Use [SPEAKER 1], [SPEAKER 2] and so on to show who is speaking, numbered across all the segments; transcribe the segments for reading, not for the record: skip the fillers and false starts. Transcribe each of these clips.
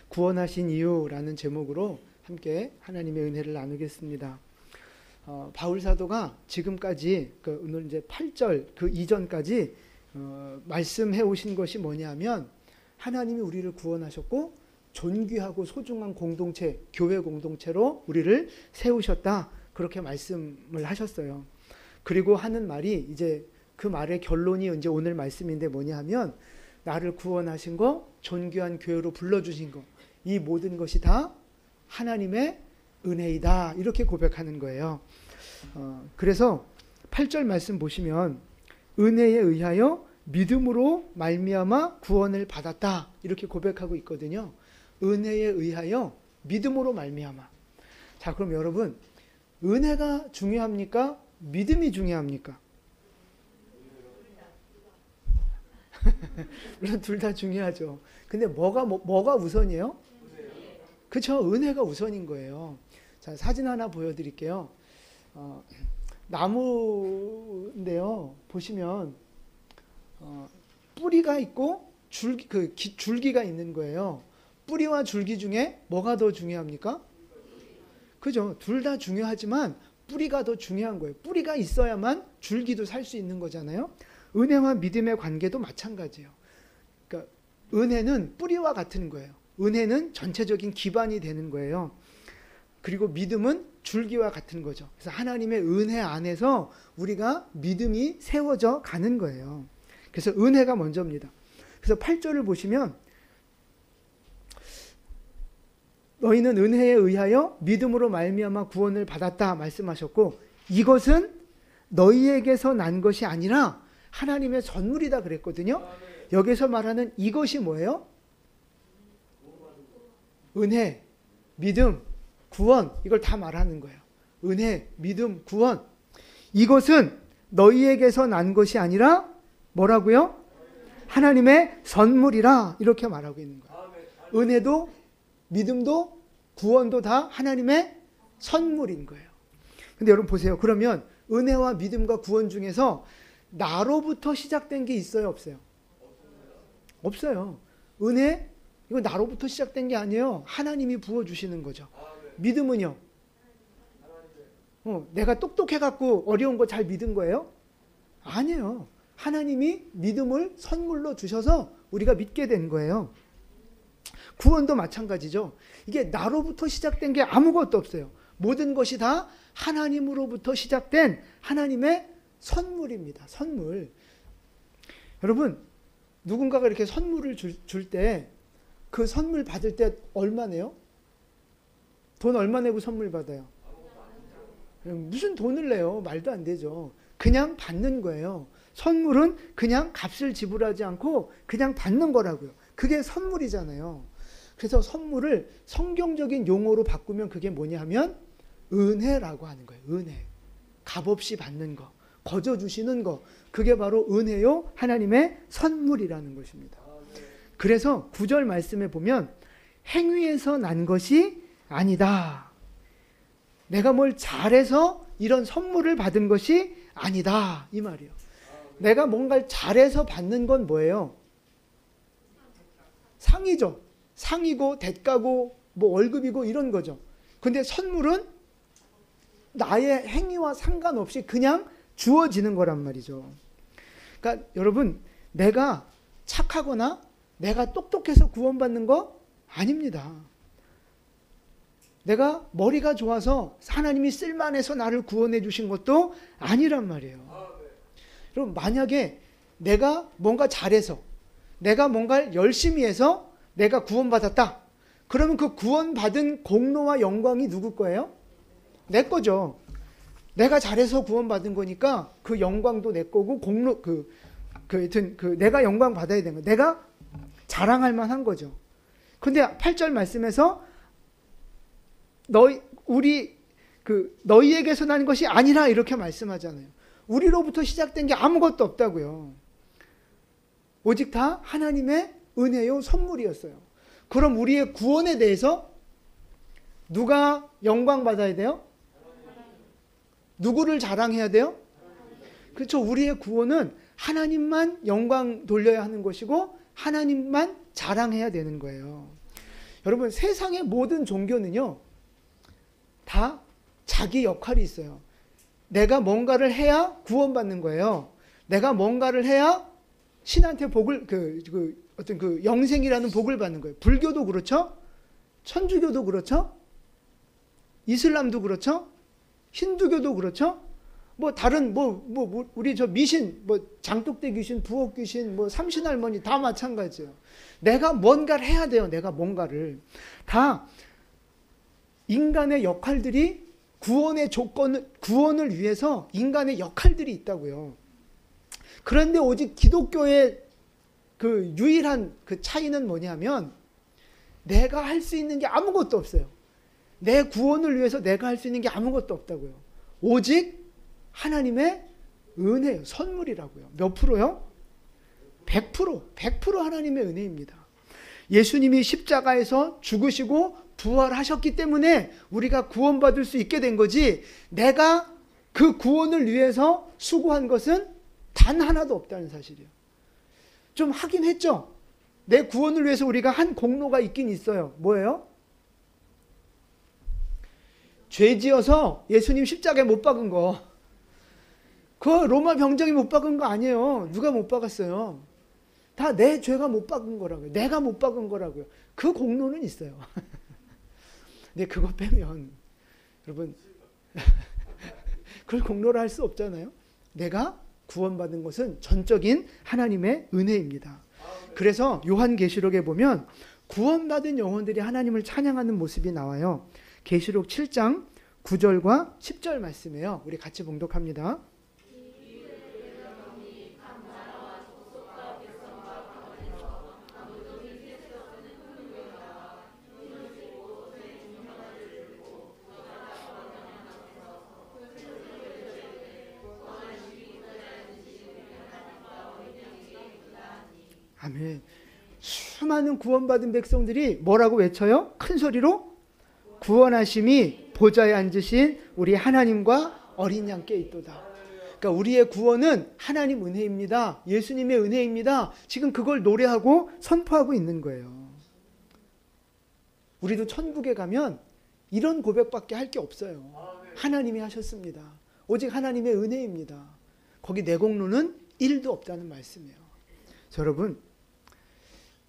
[SPEAKER 1] 구원하신 이유라는 제목으로 함께 하나님의 은혜를 나누겠습니다. 바울 사도가 지금까지 오늘 이제 8절 그 이전까지 말씀해 오신 것이 뭐냐면 하나님이 우리를 구원하셨고 존귀하고 소중한 공동체, 교회 공동체로 우리를 세우셨다. 그렇게 말씀을 하셨어요. 그리고 하는 말이 이제 그 말의 결론이 이제 오늘 말씀인데 뭐냐 하면 나를 구원하신 거, 존귀한 교회로 불러주신 거, 이 모든 것이 다 하나님의 은혜이다. 이렇게 고백하는 거예요. 그래서 8절 말씀 보시면 은혜에 의하여 믿음으로 말미암아 구원을 받았다. 이렇게 고백하고 있거든요. 은혜에 의하여 믿음으로 말미암아. 자, 그럼 여러분, 은혜가 중요합니까? 믿음이 중요합니까? 물론 둘 다 중요하죠. 근데 뭐가 우선이에요? 그렇죠. 은혜가 우선인 거예요. 자, 사진 하나 보여드릴게요. 나무인데요. 보시면 뿌리가 있고 줄기가 있는 거예요. 뿌리와 줄기 중에 뭐가 더 중요합니까? 그죠? 둘 다 중요하지만 뿌리가 더 중요한 거예요. 뿌리가 있어야만 줄기도 살 수 있는 거잖아요. 은혜와 믿음의 관계도 마찬가지예요. 그러니까 은혜는 뿌리와 같은 거예요. 은혜는 전체적인 기반이 되는 거예요. 그리고 믿음은 줄기와 같은 거죠. 그래서 하나님의 은혜 안에서 우리가 믿음이 세워져 가는 거예요. 그래서 은혜가 먼저입니다. 그래서 8절을 보시면 너희는 은혜에 의하여 믿음으로 말미암아 구원을 받았다 말씀하셨고 이것은 너희에게서 난 것이 아니라 하나님의 선물이다 그랬거든요. 여기서 말하는 이것이 뭐예요? 은혜, 믿음, 구원, 이걸 다 말하는 거예요. 은혜, 믿음, 구원. 이것은 너희에게서 난 것이 아니라 뭐라고요? 하나님의 선물이라 이렇게 말하고 있는 거예요. 은혜도 믿음도 구원도 다 하나님의 선물인 거예요. 근데 여러분 보세요. 그러면 은혜와 믿음과 구원 중에서 나로부터 시작된 게 있어요, 없어요? 없어요. 은혜, 이거 나로부터 시작된 게 아니에요. 하나님이 부어주시는 거죠. 믿음은요? 내가 똑똑해갖고 어려운 거 잘 믿은 거예요? 아니에요. 하나님이 믿음을 선물로 주셔서 우리가 믿게 된 거예요. 구원도 마찬가지죠. 이게 나로부터 시작된 게 아무것도 없어요. 모든 것이 다 하나님으로부터 시작된 하나님의 선물입니다. 선물. 여러분, 누군가가 이렇게 선물을 줄 때 그 선물 받을 때 얼마 내요? 돈 얼마 내고 선물 받아요? 무슨 돈을 내요? 말도 안 되죠. 그냥 받는 거예요. 선물은 그냥 값을 지불하지 않고 그냥 받는 거라고요. 그게 선물이잖아요. 그래서 선물을 성경적인 용어로 바꾸면 그게 뭐냐 하면 은혜라고 하는 거예요. 은혜. 값없이 받는 거. 거저 주시는 거. 그게 바로 은혜요. 하나님의 선물이라는 것입니다. 그래서 9절 말씀에 보면 행위에서 난 것이 아니다. 내가 뭘 잘해서 이런 선물을 받은 것이 아니다. 이 말이에요. 내가 뭔가를 잘해서 받는 건 뭐예요? 상이죠. 상이고 대가고 뭐 월급이고 이런 거죠. 근데 선물은 나의 행위와 상관없이 그냥 주어지는 거란 말이죠. 그러니까 여러분, 내가 착하거나 내가 똑똑해서 구원받는 거 아닙니다. 내가 머리가 좋아서 하나님이 쓸만해서 나를 구원해 주신 것도 아니란 말이에요. 여러분, 만약에 내가 뭔가 잘해서 내가 뭔가를 열심히 해서 내가 구원받았다. 그러면 그 구원받은 공로와 영광이 누구 거예요? 내 거죠. 내가 잘해서 구원받은 거니까 그 영광도 내 거고 공로 내가 영광 받아야 되는 거. 내가 자랑할 만한 거죠. 근데 8절 말씀에서 너희에게서 난 것이 아니라 이렇게 말씀하잖아요. 우리로부터 시작된 게 아무것도 없다고요. 오직 다 하나님의 은혜요 선물이었어요. 그럼 우리의 구원에 대해서 누가 영광 받아야 돼요? 누구를 자랑해야 돼요? 그렇죠. 우리의 구원은 하나님만 영광 돌려야 하는 것이고 하나님만 자랑해야 되는 거예요. 여러분 세상의 모든 종교는요 다 자기 역할이 있어요. 내가 뭔가를 해야 구원받는 거예요. 내가 뭔가를 해야 신한테 복을 어떤 그 영생이라는 복을 받는 거예요. 불교도 그렇죠. 천주교도 그렇죠. 이슬람도 그렇죠. 힌두교도 그렇죠. 뭐 다른 우리 저 미신 장독대 귀신, 부엌 귀신, 삼신할머니 다 마찬가지예요. 내가 뭔가를 해야 돼요. 내가 뭔가를 다 인간의 역할들이 구원을 위해서 인간의 역할들이 있다고요. 그런데 오직 기독교의 그 유일한 그 차이는 뭐냐면 내가 할 수 있는 게 아무것도 없어요. 내 구원을 위해서 내가 할 수 있는 게 아무것도 없다고요. 오직 하나님의 은혜예요. 선물이라고요. 몇 프로요? 100% 하나님의 은혜입니다. 예수님이 십자가에서 죽으시고 부활하셨기 때문에 우리가 구원받을 수 있게 된 거지, 내가 그 구원을 위해서 수고한 것은 단 하나도 없다는 사실이에요. 좀 하긴 했죠. 내 구원을 위해서 우리가 한 공로가 있긴 있어요. 뭐예요? 죄 지어서 예수님 십자가에 못 박은 거. 그거 로마 병정이 못 박은 거 아니에요. 누가 못 박았어요? 다 내 죄가 못 박은 거라고요. 내가 못 박은 거라고요. 그 공로는 있어요. 근데 그거 빼면 여러분 그걸 공로로 할 수 없잖아요. 내가 구원받은 것은 전적인 하나님의 은혜입니다. 그래서 요한계시록에 보면 구원받은 영혼들이 하나님을 찬양하는 모습이 나와요. 계시록 7장 9절과 10절 말씀이에요. 우리 같이 봉독합니다. 아멘. 수많은 구원받은 백성들이 뭐라고 외쳐요? 큰 소리로 구원하심이 보좌에 앉으신 우리 하나님과 어린 양께 있도다. 그러니까 우리의 구원은 하나님 은혜입니다. 예수님의 은혜입니다. 지금 그걸 노래하고 선포하고 있는 거예요. 우리도 천국에 가면 이런 고백밖에 할 게 없어요. 하나님이 하셨습니다. 오직 하나님의 은혜입니다. 거기 내 공로는 1도 없다는 말씀이에요. 여러분,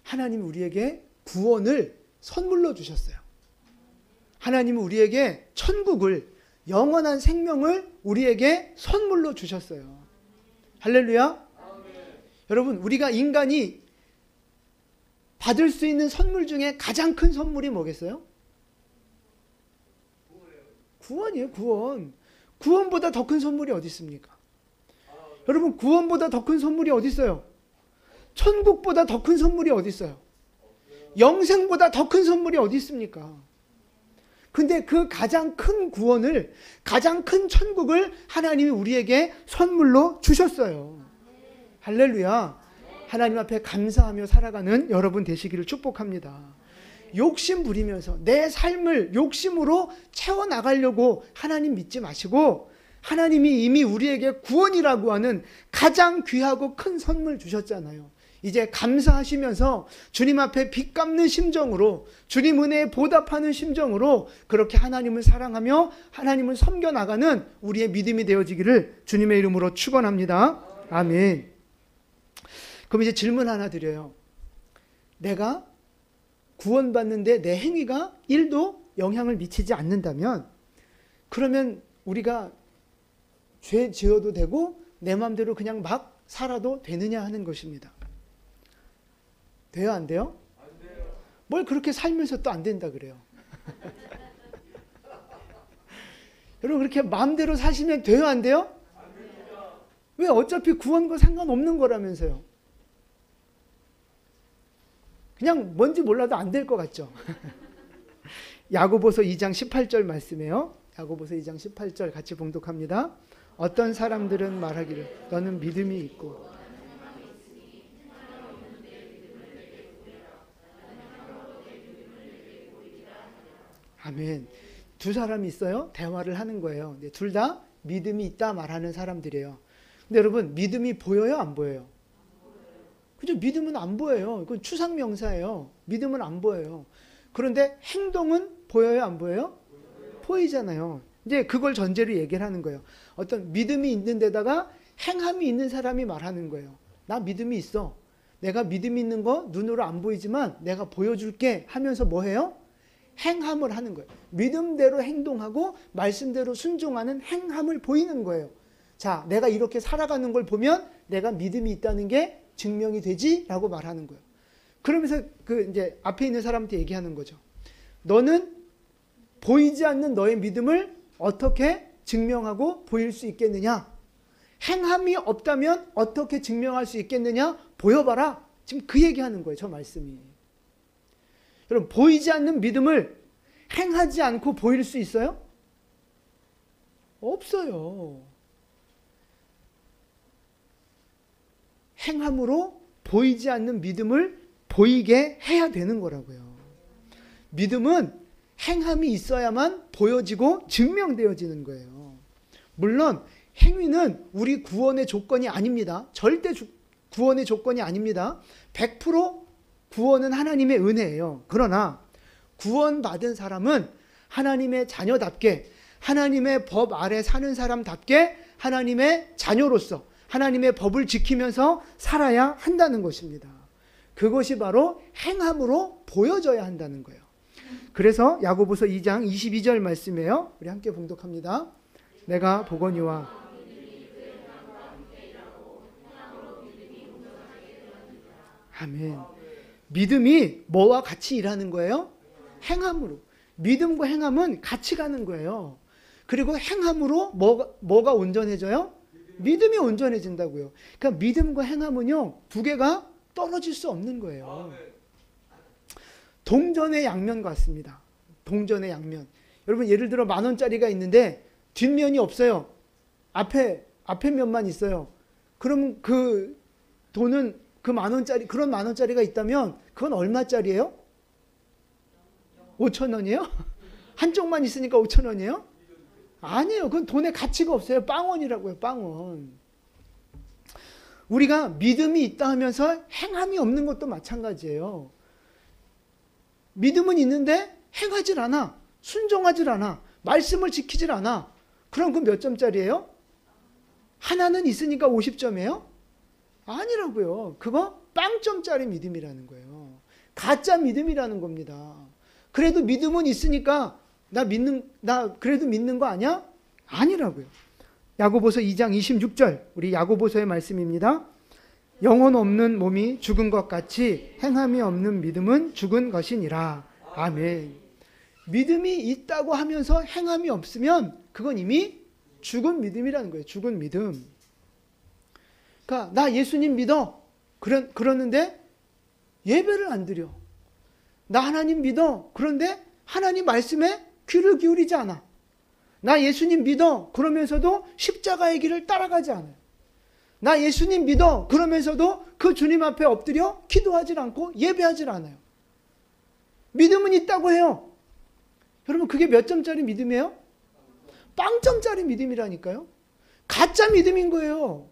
[SPEAKER 1] 하나님이 우리에게 구원을 선물로 주셨어요. 하나님은 우리에게 천국을, 영원한 생명을 우리에게 선물로 주셨어요. 할렐루야. 여러분, 우리가 인간이 받을 수 있는 선물 중에 가장 큰 선물이 뭐겠어요? 구원이에요. 구원. 구원보다 더 큰 선물이 어디 있습니까? 여러분, 구원보다 더 큰 선물이 어디 있어요? 천국보다 더 큰 선물이 어디 있어요? 영생보다 더 큰 선물이 어디 있습니까? 근데 그 가장 큰 구원을, 가장 큰 천국을 하나님이 우리에게 선물로 주셨어요. 할렐루야. 하나님 앞에 감사하며 살아가는 여러분 되시기를 축복합니다. 욕심 부리면서 내 삶을 욕심으로 채워나가려고 하나님 믿지 마시고, 하나님이 이미 우리에게 구원이라고 하는 가장 귀하고 큰 선물 주셨잖아요. 이제 감사하시면서 주님 앞에 빚 갚는 심정으로, 주님 은혜에 보답하는 심정으로 그렇게 하나님을 사랑하며 하나님을 섬겨나가는 우리의 믿음이 되어지기를 주님의 이름으로 축원합니다. 아멘. 그럼 이제 질문 하나 드려요. 내가 구원받는데 내 행위가 1도 영향을 미치지 않는다면, 그러면 우리가 죄 지어도 되고 내 마음대로 그냥 막 살아도 되느냐 하는 것입니다. 돼요, 안 돼요? 안 돼요. 뭘 그렇게 살면서 또 안 된다 그래요. 여러분, 그렇게 마음대로 사시면 돼요, 안 돼요? 안 됩니다. 왜? 어차피 구원과 상관없는 거라면서요. 그냥 뭔지 몰라도 안 될 것 같죠? 야고보서 2장 18절 말씀이에요. 야고보서 2장 18절 같이 봉독합니다. 어떤 사람들은 말하기를 너는 믿음이 있고 아멘. 두 사람이 있어요. 대화를 하는 거예요. 둘 다 믿음이 있다 말하는 사람들이에요. 근데 여러분, 믿음이 보여요, 안 보여요? 그죠? 믿음은 안 보여요. 그건 추상명사예요. 믿음은 안 보여요. 그런데 행동은 보여요, 안 보여요? 보이잖아요. 이제 그걸 전제로 얘기를 하는 거예요. 어떤 믿음이 있는 데다가 행함이 있는 사람이 말하는 거예요. 나 믿음이 있어. 내가 믿음 있는 거 눈으로 안 보이지만 내가 보여줄게 하면서 뭐 해요? 행함을 하는 거예요. 믿음대로 행동하고 말씀대로 순종하는 행함을 보이는 거예요. 자, 내가 이렇게 살아가는 걸 보면 내가 믿음이 있다는 게 증명이 되지라고 말하는 거예요. 그러면서 그 이제 앞에 있는 사람한테 얘기하는 거죠. 너는 보이지 않는 너의 믿음을 어떻게 증명하고 보일 수 있겠느냐? 행함이 없다면 어떻게 증명할 수 있겠느냐? 보여봐라. 지금 그 얘기하는 거예요. 저 말씀이. 여러분, 보이지 않는 믿음을 행하지 않고 보일 수 있어요? 없어요. 행함으로 보이지 않는 믿음을 보이게 해야 되는 거라고요. 믿음은 행함이 있어야만 보여지고 증명되어지는 거예요. 물론 행위는 우리 구원의 조건이 아닙니다. 절대 구원의 조건이 아닙니다. 100% 구원은 하나님의 은혜예요. 그러나 구원받은 사람은 하나님의 자녀답게, 하나님의 법 아래 사는 사람답게 하나님의 자녀로서 하나님의 법을 지키면서 살아야 한다는 것입니다. 그것이 바로 행함으로 보여져야 한다는 거예요. 그래서 야고보서 2장 22절 말씀이에요. 우리 함께 봉독합니다. 내가 보거니와 아멘. 믿음이 뭐와 같이 일하는 거예요? 행함으로. 믿음과 행함은 같이 가는 거예요. 그리고 행함으로 뭐가 온전해져요? 믿음이 온전해진다고요. 그러니까 믿음과 행함은요, 두 개가 떨어질 수 없는 거예요. 동전의 양면 같습니다. 동전의 양면. 여러분, 예를 들어 10,000원짜리가 있는데 뒷면이 없어요. 앞에 면만 있어요. 그럼 그 돈은 그 10,000원짜리, 그런 10,000원짜리가 있다면 그건 얼마짜리예요? 5,000원이에요? 한쪽만 있으니까 5,000원이에요? 아니에요. 그건 돈의 가치가 없어요. 빵원이라고요. 빵원. 우리가 믿음이 있다 하면서 행함이 없는 것도 마찬가지예요. 믿음은 있는데 행하질 않아. 순종하질 않아. 말씀을 지키질 않아. 그럼 그 몇 점짜리예요? 하나는 있으니까 50점이에요? 아니라고요. 그거 빵점짜리 믿음이라는 거예요. 가짜 믿음이라는 겁니다. 그래도 믿음은 있으니까 나 그래도 믿는 거 아니야? 아니라고요. 야고보서 2장 26절, 우리 야고보서의 말씀입니다. 영혼 없는 몸이 죽은 것 같이 행함이 없는 믿음은 죽은 것이니라. 아멘. 믿음이 있다고 하면서 행함이 없으면 그건 이미 죽은 믿음이라는 거예요. 죽은 믿음. 그러니까 나 예수님 믿어. 그러는데 예배를 안 드려. 나 하나님 믿어. 그런데 하나님 말씀에 귀를 기울이지 않아. 나 예수님 믿어. 그러면서도 십자가의 길을 따라가지 않아요. 나 예수님 믿어. 그러면서도 그 주님 앞에 엎드려 기도하지 않고 예배하지 않아요. 믿음은 있다고 해요. 여러분, 그게 몇 점짜리 믿음이에요? 빵점짜리 믿음이라니까요. 가짜 믿음인 거예요.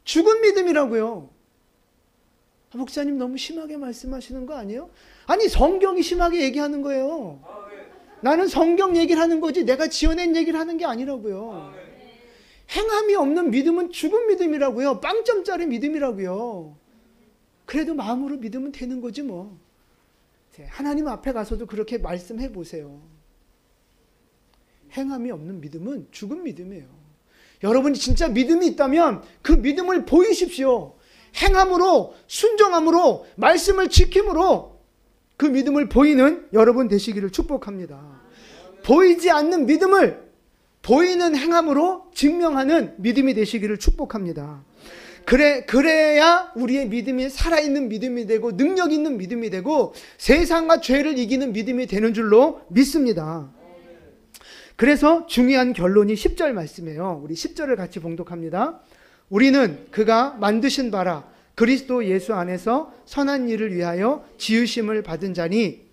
[SPEAKER 1] 죽은 믿음이라고요. 목사님 너무 심하게 말씀하시는 거 아니에요? 아니, 성경이 심하게 얘기하는 거예요. 나는 성경 얘기를 하는 거지 내가 지어낸 얘기를 하는 게 아니라고요. 행함이 없는 믿음은 죽은 믿음이라고요. 빵점짜리 믿음이라고요. 그래도 마음으로 믿으면 되는 거지 뭐. 하나님 앞에 가서도 그렇게 말씀해 보세요. 행함이 없는 믿음은 죽은 믿음이에요. 여러분이 진짜 믿음이 있다면 그 믿음을 보이십시오. 행함으로, 순종함으로, 말씀을 지킴으로 그 믿음을 보이는 여러분 되시기를 축복합니다. 보이지 않는 믿음을 보이는 행함으로 증명하는 믿음이 되시기를 축복합니다. 그래야 우리의 믿음이 살아있는 믿음이 되고 능력 있는 믿음이 되고 세상과 죄를 이기는 믿음이 되는 줄로 믿습니다. 그래서 중요한 결론이 10절 말씀이에요. 우리 10절을 같이 봉독합니다. 우리는 그가 만드신 바라 그리스도 예수 안에서 선한 일을 위하여 지으심을 받은 자니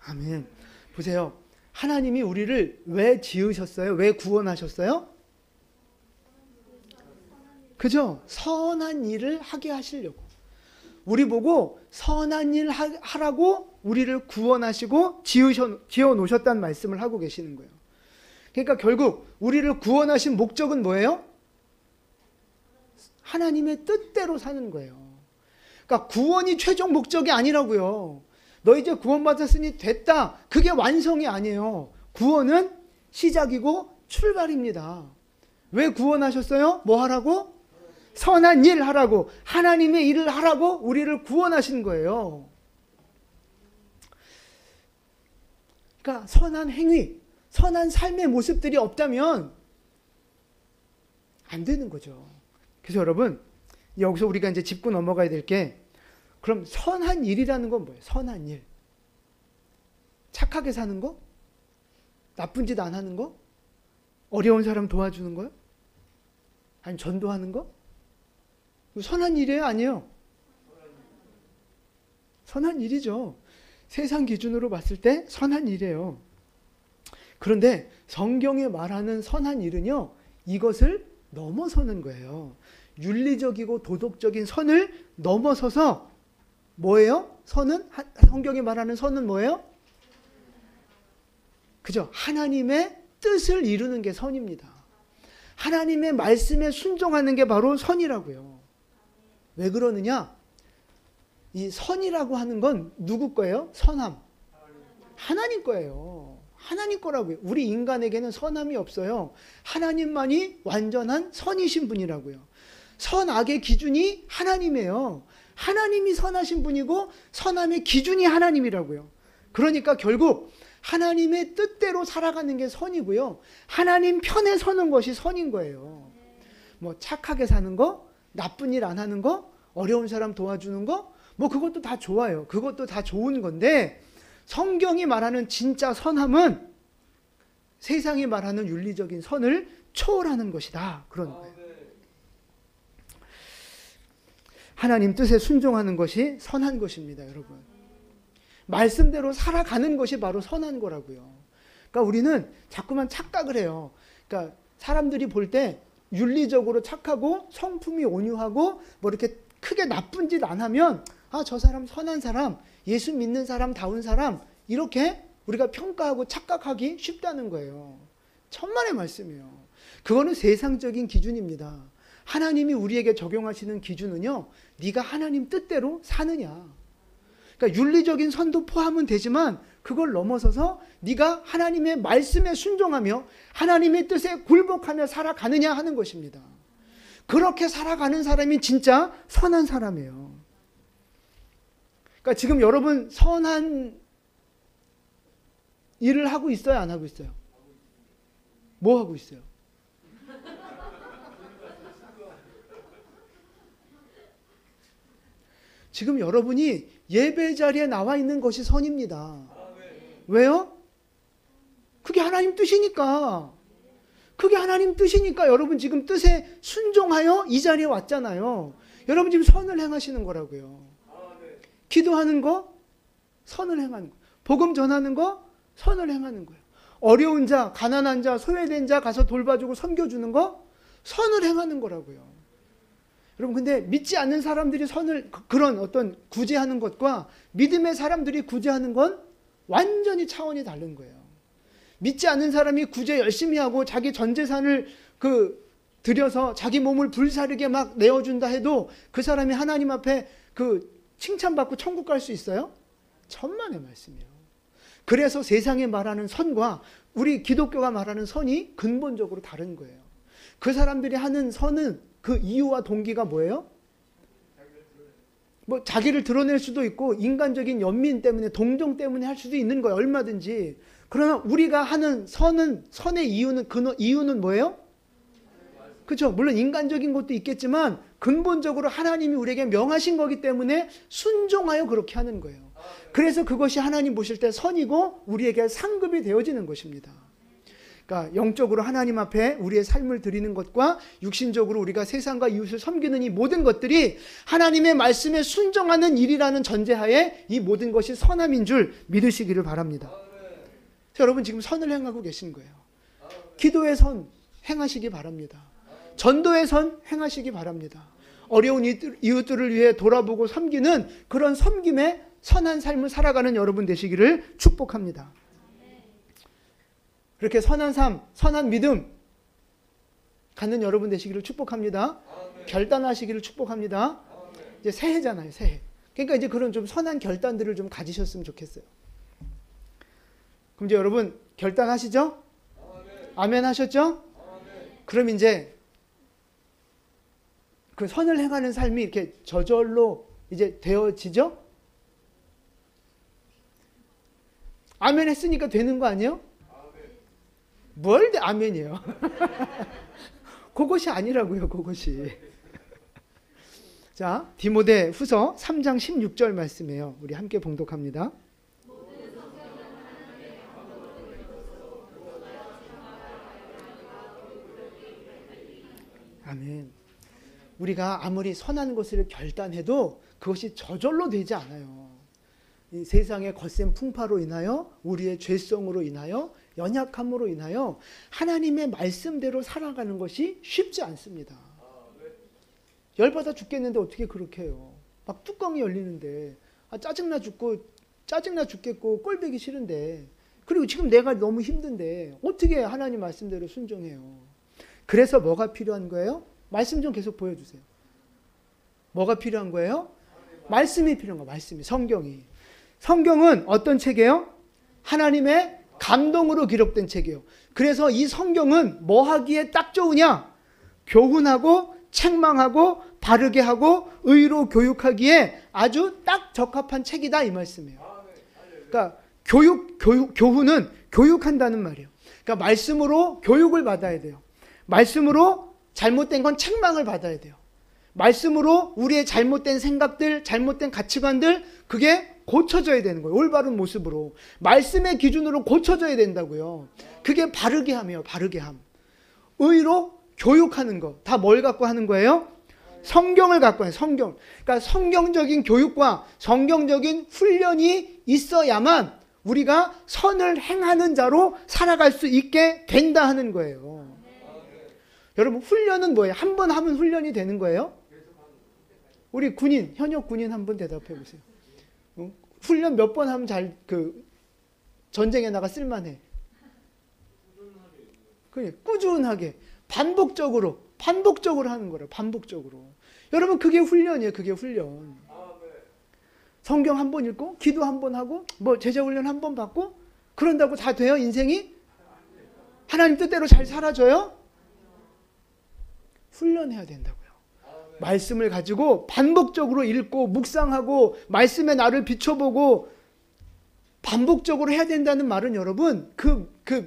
[SPEAKER 1] 아멘. 보세요. 하나님이 우리를 왜 지으셨어요? 왜 구원하셨어요? 그죠? 선한 일을 하게 하시려고. 우리 보고 선한 일 하라고 우리를 구원하시고 지어 놓으셨다는 말씀을 하고 계시는 거예요. 그러니까 결국 우리를 구원하신 목적은 뭐예요? 하나님의 뜻대로 사는 거예요. 그러니까 구원이 최종 목적이 아니라고요. 너 이제 구원받았으니 됐다. 그게 완성이 아니에요. 구원은 시작이고 출발입니다. 왜 구원하셨어요? 뭐 하라고? 선한 일 하라고, 하나님의 일을 하라고 우리를 구원하신 거예요. 그러니까 선한 행위, 선한 삶의 모습들이 없다면 안 되는 거죠. 그래서 여러분, 여기서 우리가 이제 짚고 넘어가야 될 게, 그럼 선한 일이라는 건 뭐예요? 선한 일. 착하게 사는 거? 나쁜 짓 안 하는 거? 어려운 사람 도와주는 거요? 아니 전도하는 거? 선한 일이에요? 아니에요? 선한 일이죠. 세상 기준으로 봤을 때 선한 일이에요. 그런데 성경에 말하는 선한 일은요, 이것을 넘어서는 거예요. 윤리적이고 도덕적인 선을 넘어서서 뭐예요? 선은, 성경이 말하는 선은 뭐예요? 그죠? 하나님의 뜻을 이루는 게 선입니다. 하나님의 말씀에 순종하는 게 바로 선이라고요. 왜 그러느냐? 이 선이라고 하는 건 누구 거예요? 선함. 하나님 거예요. 하나님 거라고요. 우리 인간에게는 선함이 없어요. 하나님만이 완전한 선이신 분이라고요. 선악의 기준이 하나님이에요. 하나님이 선하신 분이고 선함의 기준이 하나님이라고요. 그러니까 결국 하나님의 뜻대로 살아가는 게 선이고요. 하나님 편에 서는 것이 선인 거예요. 뭐 착하게 사는 거, 나쁜 일 안 하는 거, 어려운 사람 도와주는 거, 뭐 그것도 다 좋아요. 그것도 다 좋은 건데, 성경이 말하는 진짜 선함은 세상이 말하는 윤리적인 선을 초월하는 것이다. 그런 거예요. 하나님 뜻에 순종하는 것이 선한 것입니다, 여러분. 말씀대로 살아가는 것이 바로 선한 거라고요. 그러니까 우리는 자꾸만 착각을 해요. 그러니까 사람들이 볼 때 윤리적으로 착하고 성품이 온유하고 뭐 이렇게 크게 나쁜 짓 안 하면, 아, 저 사람 선한 사람, 예수 믿는 사람, 다운 사람, 이렇게 우리가 평가하고 착각하기 쉽다는 거예요. 천만의 말씀이에요. 그거는 세상적인 기준입니다. 하나님이 우리에게 적용하시는 기준은요, 네가 하나님 뜻대로 사느냐. 그러니까 윤리적인 선도 포함은 되지만 그걸 넘어서서 네가 하나님의 말씀에 순종하며 하나님의 뜻에 굴복하며 살아가느냐 하는 것입니다. 그렇게 살아가는 사람이 진짜 선한 사람이에요. 그러니까 지금 여러분 선한 일을 하고 있어요? 안 하고 있어요? 뭐 하고 있어요? 지금 여러분이 예배 자리에 나와 있는 것이 선입니다. 왜요? 그게 하나님 뜻이니까. 그게 하나님 뜻이니까 여러분 지금 뜻에 순종하여 이 자리에 왔잖아요. 여러분 지금 선을 행하시는 거라고요. 기도하는 거, 선을 행하는 거. 복음 전하는 거, 선을 행하는 거예요. 어려운 자, 가난한 자, 소외된 자 가서 돌봐주고 섬겨주는 거, 선을 행하는 거라고요. 여러분 근데 믿지 않는 사람들이 선을, 그런 어떤 구제하는 것과 믿음의 사람들이 구제하는 건 완전히 차원이 다른 거예요. 믿지 않는 사람이 구제 열심히 하고 자기 전 재산을 들여서 자기 몸을 불사르게 막 내어준다 해도 그 사람이 하나님 앞에 칭찬받고 천국 갈 수 있어요? 천만의 말씀이에요. 그래서 세상에 말하는 선과 우리 기독교가 말하는 선이 근본적으로 다른 거예요. 그 사람들이 하는 선은 그 이유와 동기가 뭐예요? 뭐 자기를 드러낼 수도 있고 인간적인 연민 때문에, 동정 때문에 할 수도 있는 거예요. 얼마든지. 그러나 우리가 하는 선의 이유는 뭐예요? 그렇죠. 물론 인간적인 것도 있겠지만 근본적으로 하나님이 우리에게 명하신 거기 때문에 순종하여 그렇게 하는 거예요. 그래서 그것이 하나님 보실 때 선이고 우리에게 상급이 되어지는 것입니다. 그러니까 영적으로 하나님 앞에 우리의 삶을 드리는 것과 육신적으로 우리가 세상과 이웃을 섬기는 이 모든 것들이 하나님의 말씀에 순종하는 일이라는 전제하에 이 모든 것이 선함인 줄 믿으시기를 바랍니다. 여러분 지금 선을 행하고 계신 거예요. 기도의 선 행하시기 바랍니다. 전도의 선 행하시기 바랍니다. 어려운 이웃들을 위해 돌아보고 섬기는 그런 섬김의 선한 삶을 살아가는 여러분 되시기를 축복합니다. 그렇게 선한 삶, 선한 믿음 갖는 여러분 되시기를 축복합니다. 결단하시기를 축복합니다. 이제 새해잖아요, 새해. 그러니까 이제 그런 좀 선한 결단들을 좀 가지셨으면 좋겠어요. 그럼 이제 여러분 결단하시죠? 아멘 하셨죠? 그럼 이제 그 선을 행하는 삶이 이렇게 저절로 이제 되어지죠? 아멘 했으니까 되는 거 아니에요? 뭘 아멘이에요? 그것이 아니라고요, 그것이. 자, 디모데 후서 3장 16절 말씀이에요. 우리 함께 봉독합니다. 아멘. 우리가 아무리 선한 것을 결단해도 그것이 저절로 되지 않아요. 이 세상의 거센 풍파로 인하여, 우리의 죄성으로 인하여, 연약함으로 인하여 하나님의 말씀대로 살아가는 것이 쉽지 않습니다. 열받아 죽겠는데 어떻게 그렇게 해요? 막 뚜껑이 열리는데 짜증나 죽겠고 꼴보기 싫은데, 그리고 지금 내가 너무 힘든데 어떻게 하나님 말씀대로 순종해요? 그래서 뭐가 필요한 거예요? 말씀 좀 계속 보여주세요. 뭐가 필요한 거예요? 말씀이 필요한 거예요. 말씀이, 성경이. 성경은 어떤 책이에요? 하나님의 감동으로 기록된 책이에요. 그래서 이 성경은 뭐 하기에 딱 좋으냐? 교훈하고 책망하고 바르게 하고 의로 교육하기에 아주 딱 적합한 책이다, 이 말씀이에요. 그러니까 교훈은 교육한다는 말이에요. 그러니까 말씀으로 교육을 받아야 돼요. 말씀으로 잘못된 건 책망을 받아야 돼요. 말씀으로 우리의 잘못된 생각들, 잘못된 가치관들, 그게 고쳐져야 되는 거예요. 올바른 모습으로. 말씀의 기준으로 고쳐져야 된다고요. 그게 바르게 함이에요. 바르게 함. 의로 교육하는 거. 다 뭘 갖고 하는 거예요? 성경을 갖고 해요. 성경. 그러니까 성경적인 교육과 성경적인 훈련이 있어야만 우리가 선을 행하는 자로 살아갈 수 있게 된다 하는 거예요. 여러분, 훈련은 뭐예요? 한 번 하면 훈련이 되는 거예요? 우리 군인, 현역 군인 한번 대답해 보세요. 훈련 몇 번 하면 전쟁에 나가 쓸만해? 그래, 꾸준하게, 반복적으로 하는 거예요. 반복적으로. 여러분, 그게 훈련이에요. 그게 훈련. 성경 한 번 읽고, 기도 한 번 하고, 제자 훈련 한 번 받고, 그런다고 다 돼요? 인생이? 하나님 뜻대로 잘 살아져요? 훈련해야 된다고요. 말씀을 가지고 반복적으로 읽고 묵상하고 말씀의 나를 비춰보고 반복적으로 해야 된다는 말은 여러분,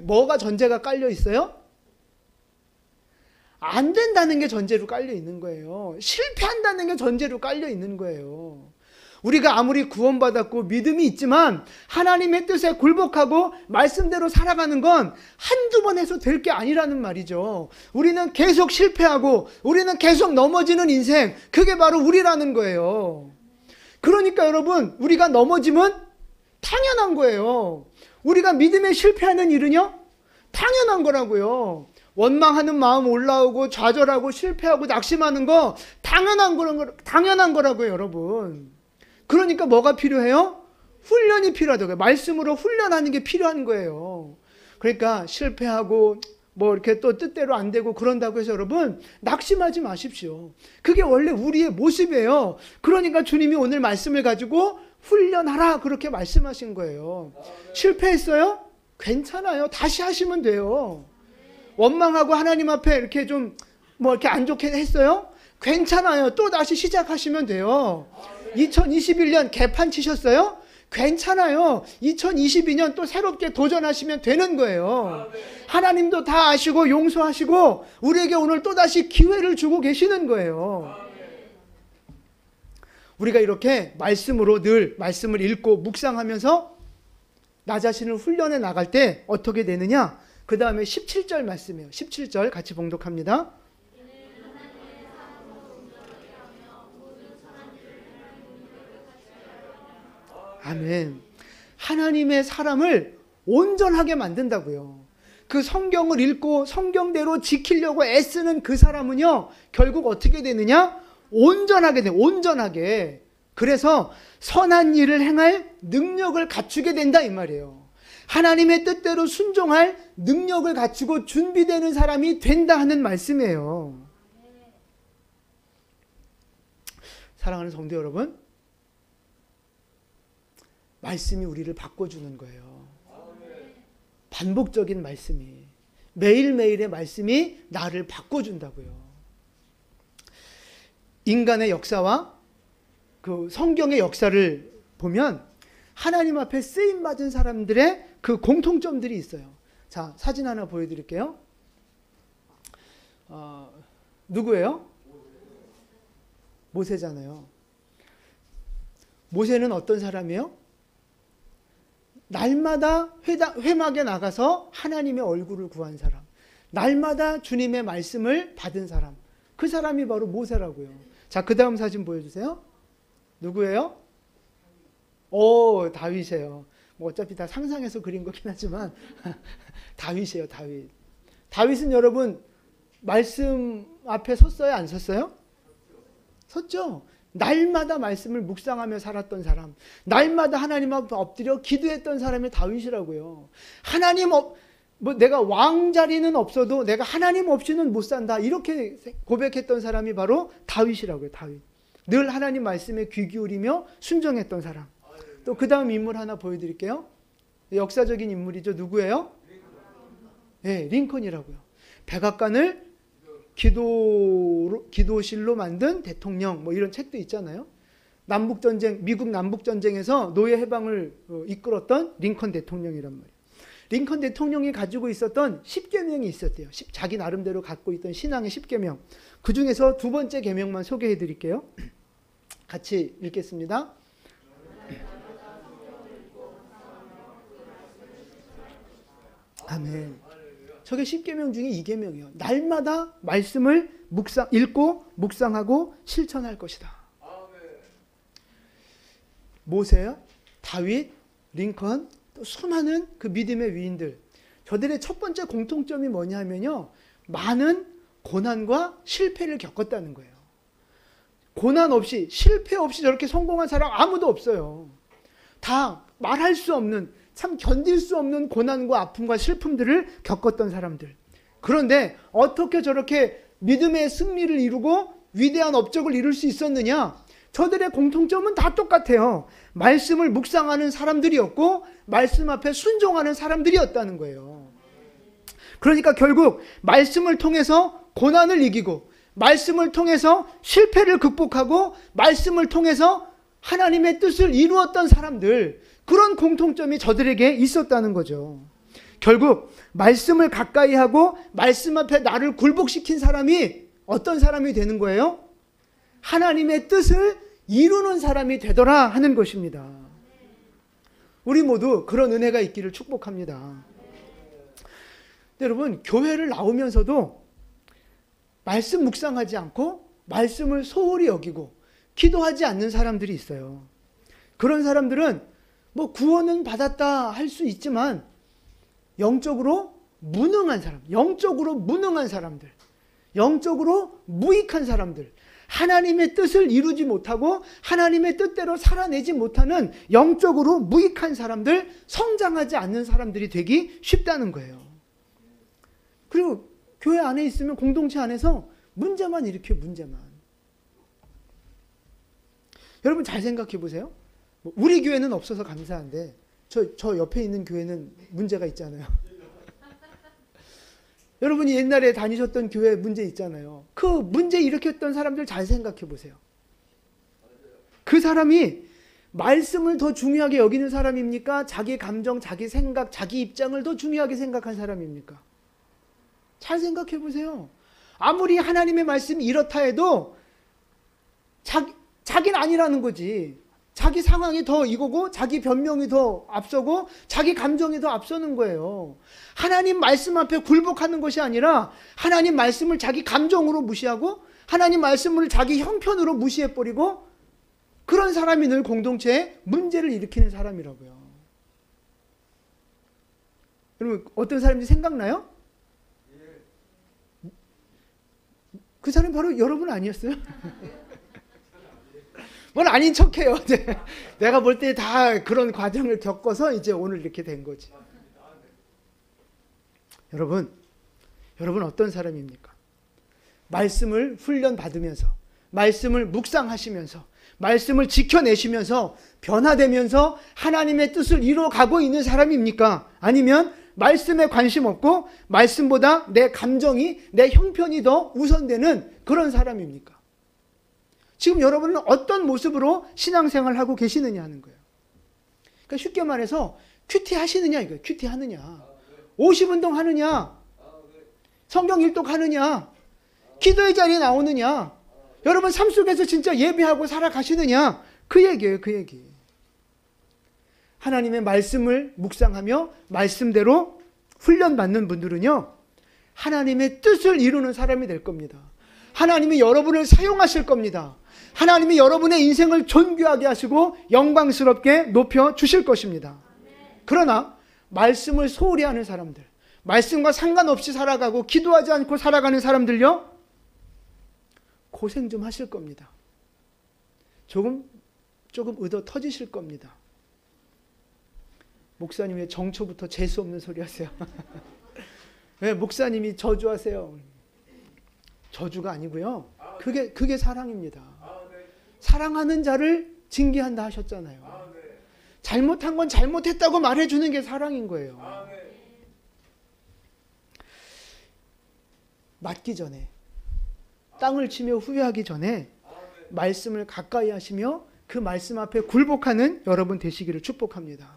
[SPEAKER 1] 뭐가 전제가 깔려 있어요? 안 된다는 게 전제로 깔려 있는 거예요. 실패한다는 게 전제로 깔려 있는 거예요. 우리가 아무리 구원받았고 믿음이 있지만 하나님의 뜻에 굴복하고 말씀대로 살아가는 건 한두 번 해서 될 게 아니라는 말이죠. 우리는 계속 실패하고 우리는 계속 넘어지는 인생, 그게 바로 우리라는 거예요. 그러니까 여러분, 우리가 넘어지면 당연한 거예요. 우리가 믿음에 실패하는 일은요, 당연한 거라고요. 원망하는 마음 올라오고 좌절하고 실패하고 낙심하는 거 당연한 거라고요, 여러분. 그러니까 뭐가 필요해요? 훈련이 필요하다고요. 말씀으로 훈련하는 게 필요한 거예요. 그러니까 실패하고 이렇게 또 뜻대로 안 되고 그런다고 해서 여러분 낙심하지 마십시오. 그게 원래 우리의 모습이에요. 그러니까 주님이 오늘 말씀을 가지고 훈련하라, 그렇게 말씀하신 거예요. 실패했어요? 괜찮아요. 다시 하시면 돼요. 원망하고 하나님 앞에 이렇게 이렇게 안 좋게 했어요? 괜찮아요. 또 다시 시작하시면 돼요. 2021년 개판 치셨어요? 괜찮아요. 2022년 또 새롭게 도전하시면 되는 거예요. 하나님도 다 아시고 용서하시고 우리에게 오늘 또다시 기회를 주고 계시는 거예요. 우리가 이렇게 말씀으로 늘 말씀을 읽고 묵상하면서 나 자신을 훈련해 나갈 때 어떻게 되느냐? 그 다음에 17절 말씀이에요. 17절 같이 봉독합니다. 아멘. 하나님의 사람을 온전하게 만든다고요. 그 성경을 읽고 성경대로 지키려고 애쓰는 그 사람은요, 결국 어떻게 되느냐? 온전하게 돼, 온전하게. 그래서 선한 일을 행할 능력을 갖추게 된다 이 말이에요. 하나님의 뜻대로 순종할 능력을 갖추고 준비되는 사람이 된다 하는 말씀이에요. 사랑하는 성도 여러분, 말씀이 우리를 바꿔주는 거예요. 반복적인 말씀이, 매일매일의 말씀이 나를 바꿔준다고요. 인간의 역사와 그 성경의 역사를 보면 하나님 앞에 쓰임받은 사람들의 그 공통점들이 있어요. 자, 사진 하나 보여드릴게요. 누구예요? 모세잖아요. 모세는 어떤 사람이에요? 날마다 회막에 나가서 하나님의 얼굴을 구한 사람, 날마다 주님의 말씀을 받은 사람, 그 사람이 바로 모세라고요. 자, 그 다음 사진 보여주세요. 누구예요? 오, 다윗이에요. 뭐 어차피 다 상상해서 그린 거긴 하지만 다윗이에요. 다윗은 여러분 말씀 앞에 섰어요? 안 섰어요? 섰죠. 날마다 말씀을 묵상하며 살았던 사람, 날마다 하나님 앞에 엎드려 기도했던 사람이 다윗이라고요. 하나님 내가 왕자리는 없어도 내가 하나님 없이는 못 산다, 이렇게 고백했던 사람이 바로 다윗이라고요. 다윗. 늘 하나님 말씀에 귀 기울이며 순종했던 사람. 또 그 다음 인물 하나 보여드릴게요. 역사적인 인물이죠. 누구예요? 네, 링컨이라고요. 백악관을 기도실로 만든 대통령, 뭐 이런 책도 있잖아요. 남북전쟁, 미국 남북전쟁에서 노예 해방을 이끌었던 링컨 대통령이란 말이에요. 링컨 대통령이 가지고 있었던 10계명이 있었대요. 자기 나름대로 갖고 있던 신앙의 10계명. 그 중에서 두 번째 계명만 소개해 드릴게요. 같이 읽겠습니다. 아멘. 저게 10계명 중에 2계명이에요. 날마다 말씀을 읽고 묵상하고 실천할 것이다. 모세, 다윗, 링컨, 또 수많은 그 믿음의 위인들, 저들의 첫 번째 공통점이 뭐냐 하면요, 많은 고난과 실패를 겪었다는 거예요. 고난 없이, 실패 없이 저렇게 성공한 사람 아무도 없어요. 다 말할 수 없는, 참 견딜 수 없는 고난과 아픔과 슬픔들을 겪었던 사람들. 그런데 어떻게 저렇게 믿음의 승리를 이루고 위대한 업적을 이룰 수 있었느냐? 저들의 공통점은 다 똑같아요. 말씀을 묵상하는 사람들이었고 말씀 앞에 순종하는 사람들이었다는 거예요. 그러니까 결국 말씀을 통해서 고난을 이기고, 말씀을 통해서 실패를 극복하고, 말씀을 통해서 하나님의 뜻을 이루었던 사람들, 그런 공통점이 저들에게 있었다는 거죠. 결국 말씀을 가까이 하고 말씀 앞에 나를 굴복시킨 사람이 어떤 사람이 되는 거예요? 하나님의 뜻을 이루는 사람이 되더라 하는 것입니다. 우리 모두 그런 은혜가 있기를 축복합니다. 여러분, 교회를 나오면서도 말씀 묵상하지 않고 말씀을 소홀히 여기고 기도하지 않는 사람들이 있어요. 그런 사람들은 뭐 구원은 받았다 할 수 있지만 영적으로 무능한 사람, 영적으로 무능한 사람들, 영적으로 무익한 사람들, 하나님의 뜻을 이루지 못하고 하나님의 뜻대로 살아내지 못하는 영적으로 무익한 사람들, 성장하지 않는 사람들이 되기 쉽다는 거예요. 그리고 교회 안에 있으면 공동체 안에서 문제만 일으켜요. 문제만. 여러분 잘 생각해 보세요. 우리 교회는 없어서 감사한데 저 옆에 있는 교회는 문제가 있잖아요. 여러분이 옛날에 다니셨던 교회 문제 있잖아요. 그 문제 일으켰던 사람들 잘 생각해 보세요. 그 사람이 말씀을 더 중요하게 여기는 사람입니까? 자기 감정, 자기 생각, 자기 입장을 더 중요하게 생각한 사람입니까? 잘 생각해 보세요. 아무리 하나님의 말씀이 이렇다 해도 자기는 아니라는 거지. 자기 상황이 더 이거고 자기 변명이 더 앞서고 자기 감정이 더 앞서는 거예요. 하나님 말씀 앞에 굴복하는 것이 아니라 하나님 말씀을 자기 감정으로 무시하고 하나님 말씀을 자기 형편으로 무시해버리고, 그런 사람이 늘 공동체에 문제를 일으키는 사람이라고요. 여러분 어떤 사람인지 생각나요? 그 사람이 바로 여러분 아니었어요? 뭘 아닌 척해요. 내가 볼 때 다 그런 과정을 겪어서 이제 오늘 이렇게 된 거지. 여러분 어떤 사람입니까? 말씀을 훈련받으면서, 말씀을 묵상하시면서, 말씀을 지켜내시면서 변화되면서 하나님의 뜻을 이루어가고 있는 사람입니까? 아니면 말씀에 관심 없고 말씀보다 내 감정이, 내 형편이 더 우선되는 그런 사람입니까? 지금 여러분은 어떤 모습으로 신앙생활을 하고 계시느냐 하는 거예요. 그러니까 쉽게 말해서 큐티 하시느냐 이거예요. 큐티 하느냐, 50운동 하느냐, 성경 일독 하느냐, 기도의 자리에 나오느냐, 여러분 삶 속에서 진짜 예배하고 살아가시느냐, 그 얘기예요. 그 얘기. 하나님의 말씀을 묵상하며 말씀대로 훈련받는 분들은요, 하나님의 뜻을 이루는 사람이 될 겁니다. 하나님이 여러분을 사용하실 겁니다. 하나님이 여러분의 인생을 존귀하게 하시고 영광스럽게 높여주실 것입니다. 그러나 말씀을 소홀히 하는 사람들, 말씀과 상관없이 살아가고 기도하지 않고 살아가는 사람들요, 고생 좀 하실 겁니다. 조금 의도 터지실 겁니다. 목사님 왜 정초부터 재수 없는 소리 하세요? 왜 목사님이 저주하세요? 저주가 아니고요. 그게 사랑입니다. 사랑하는 자를 징계한다 하셨잖아요. 잘못한 건 잘못했다고 말해주는 게 사랑인 거예요. 맞기 전에, 땅을 치며 후회하기 전에 말씀을 가까이 하시며 그 말씀 앞에 굴복하는 여러분 되시기를 축복합니다.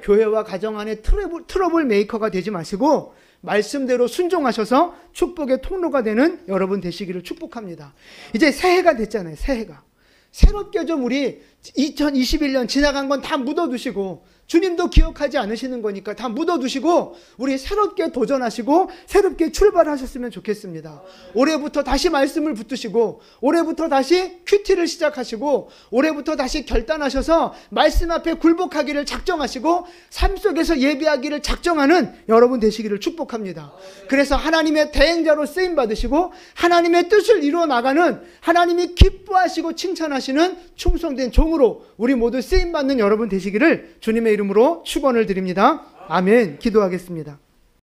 [SPEAKER 1] 교회와 가정 안에 트러블 메이커가 되지 마시고 말씀대로 순종하셔서 축복의 통로가 되는 여러분 되시기를 축복합니다. 이제 새해가 됐잖아요. 새해가. 새롭게 좀 우리 2021년 지나간 건 다 묻어두시고, 주님도 기억하지 않으시는 거니까 다 묻어두시고 우리 새롭게 도전하시고 새롭게 출발하셨으면 좋겠습니다. 올해부터 다시 말씀을 붙드시고, 올해부터 다시 큐티를 시작하시고, 올해부터 다시 결단하셔서 말씀 앞에 굴복하기를 작정하시고 삶 속에서 예배하기를 작정하는 여러분 되시기를 축복합니다. 그래서 하나님의 대행자로 쓰임 받으시고 하나님의 뜻을 이루어 나가는, 하나님이 기뻐하시고 칭찬하시는 충성된 종으로 우리 모두 쓰임 받는 여러분 되시기를 주님의 이름으로 축원을 드립니다. 아멘. 기도하겠습니다.